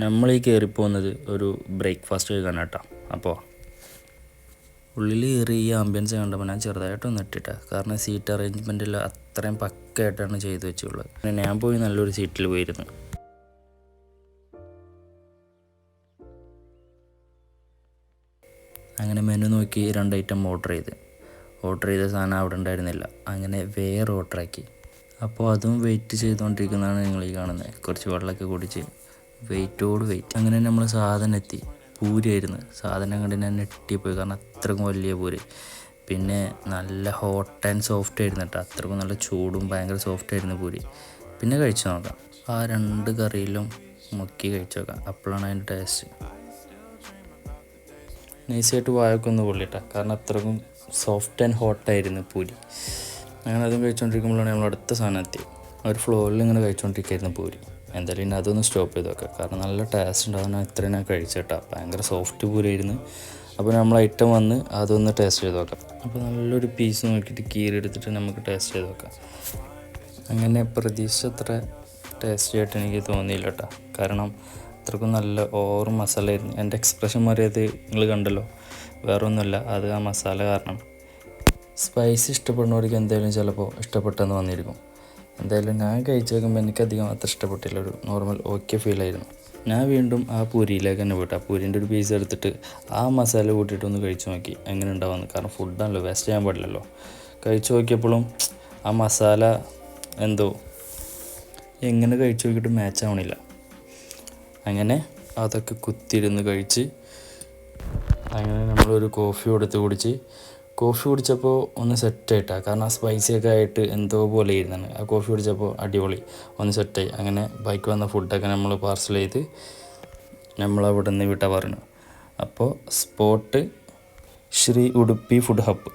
നമ്മൾ ഈ കയറിപ്പോകുന്നത് ഒരു ബ്രേക്ക്ഫാസ്റ്റ് കഴിക്കാൻ കേട്ടോ. അപ്പോൾ ഉള്ളിൽ കയറി ഈ ആംബിയൻസ് കണ്ടപ്പോൾ ഞാൻ ചെറുതായിട്ടൊന്ന് ഇട്ടിട്ടാ. കാരണം സീറ്റ് അറേഞ്ച്മെൻറ്റിൽ അത്രയും പക്കയായിട്ടാണ് ചെയ്തു വെച്ചുള്ളത്. പിന്നെ ഞാൻ പോയി നല്ലൊരു സീറ്റിൽ പോയിരുന്നു. അങ്ങനെ മെനു നോക്കി 2 ഐറ്റം ഓർഡർ ചെയ്ത സാധനം അവിടെ ഉണ്ടായിരുന്നില്ല. അങ്ങനെ വേറെ ഓർഡറാക്കി. അപ്പോൾ അതും വെയിറ്റ് ചെയ്തുകൊണ്ടിരിക്കുന്നതാണ് നിങ്ങൾ ഈ കാണുന്നത്. കുറച്ച് വെള്ളമൊക്കെ കുടിച്ച് വെയിറ്റ്. അങ്ങനെ നമ്മൾ സാധനം എത്തി. പൂരിയായിരുന്നു. സാധനം കണ്ട് ഞാൻ ഞെട്ടിപ്പോയി. കാരണം അത്രക്കും വലിയ പൂരി. പിന്നെ നല്ല ഹോട്ട് ആൻഡ് സോഫ്റ്റ് ആയിരുന്നു കേട്ടോ. അത്രക്കും നല്ല ചൂടും ഭയങ്കര സോഫ്റ്റ് ആയിരുന്നു പൂരി. പിന്നെ കഴിച്ചു നോക്കാം. ആ 2 കറിയിലും മുക്കി കഴിച്ചു നോക്കാം. അപ്പോഴാണ് അതിൻ്റെ ടേസ്റ്റ്. നൈസായിട്ട് വായൊക്കെ ഒന്ന് പൊള്ളിട്ടാ. കാരണം അത്രക്കും സോഫ്റ്റ് ആൻഡ് ഹോട്ടായിരുന്നു പൂരി. അങ്ങനെ അതും കഴിച്ചുകൊണ്ടിരിക്കുമ്പോഴാണ് നമ്മൾ അടുത്ത സാധനം എത്തി. ഒരു ഫ്ലോറിൽ ഇങ്ങനെ കഴിച്ചുകൊണ്ടിരിക്കുകയായിരുന്നു പൂരി. എന്തായാലും ഇനി അതൊന്ന് സ്റ്റോപ്പ് ചെയ്ത് നോക്കാം. കാരണം നല്ല ടേസ്റ്റ് ഉണ്ടാകുന്ന ഇത്രയും ഞാൻ കഴിച്ചേട്ടാ. ഭയങ്കര സോഫ്റ്റ് പൂരി ആയിരുന്നു. അപ്പോൾ നമ്മൾ ഐറ്റം വന്ന് അതൊന്ന് ടേസ്റ്റ് ചെയ്ത് നോക്കാം. അപ്പോൾ നല്ലൊരു പീസ് നോക്കിയിട്ട് കീറി എടുത്തിട്ട് നമുക്ക് ടേസ്റ്റ് ചെയ്ത് നോക്കാം. അങ്ങനെ പ്രതീക്ഷിച്ചത്ര ടേസ്റ്റി ആയിട്ട് എനിക്ക് തോന്നിയില്ല കേട്ടോ. കാരണം അത്രക്കും നല്ല ഓവർ മസാല ആയിരുന്നു. എൻ്റെ എക്സ്പ്രഷൻ മാറിയത് നിങ്ങൾ കണ്ടല്ലോ. വേറെ ഒന്നുമില്ല, അത് ആ മസാല കാരണം. സ്പൈസി ഇഷ്ടപ്പെടുന്നവർക്ക് എന്തായാലും ചിലപ്പോൾ ഇഷ്ടപ്പെട്ടെന്ന് വന്നിരിക്കും. എന്തായാലും ഞാൻ കഴിച്ച് നോക്കുമ്പോൾ എനിക്കധികം അത്ര ഇഷ്ടപ്പെട്ടില്ല. ഒരു നോർമൽ ഓക്കെ ഫീലായിരുന്നു. ഞാൻ വീണ്ടും ആ പൂരിയിലേക്ക് തന്നെ പോയിട്ട് ആ പൂരിൻ്റെ ഒരു പീസ് എടുത്തിട്ട് ആ മസാല കൂട്ടിയിട്ടൊന്ന് കഴിച്ച് നോക്കി എങ്ങനെ ഉണ്ടാവുമെന്ന്. കാരണം ഫുഡാണല്ലോ, വേസ്റ്റ് ചെയ്യാൻ പാടില്ലല്ലോ. കഴിച്ച് നോക്കിയപ്പോഴും ആ മസാല എന്തോ എങ്ങനെ കഴിച്ച് നോക്കിയിട്ട് മാച്ച് ആവണില്ല. അങ്ങനെ അതൊക്കെ കുത്തിയിരുന്ന് കഴിച്ച് അങ്ങനെ നമ്മളൊരു കോഫി കൊടുത്ത് കോഫി കുടിച്ചപ്പോൾ ഒന്ന് സെറ്റായിട്ടാണ്. കാരണം ആ സ്പൈസിയൊക്കെ ആയിട്ട് എന്തോ പോലെ ഇരുന്നാണ്. ആ കോഫി കുടിച്ചപ്പോൾ അടിപൊളി ഒന്ന് സെറ്റായി. അങ്ങനെ ബൈക്ക് വന്ന ഫുഡൊക്കെ നമ്മൾ പാർസൽ ചെയ്ത് നമ്മളവിടെ നിന്ന് വിട്ടാൽ പറഞ്ഞു. അപ്പോൾ spot Shri Udupi food hub.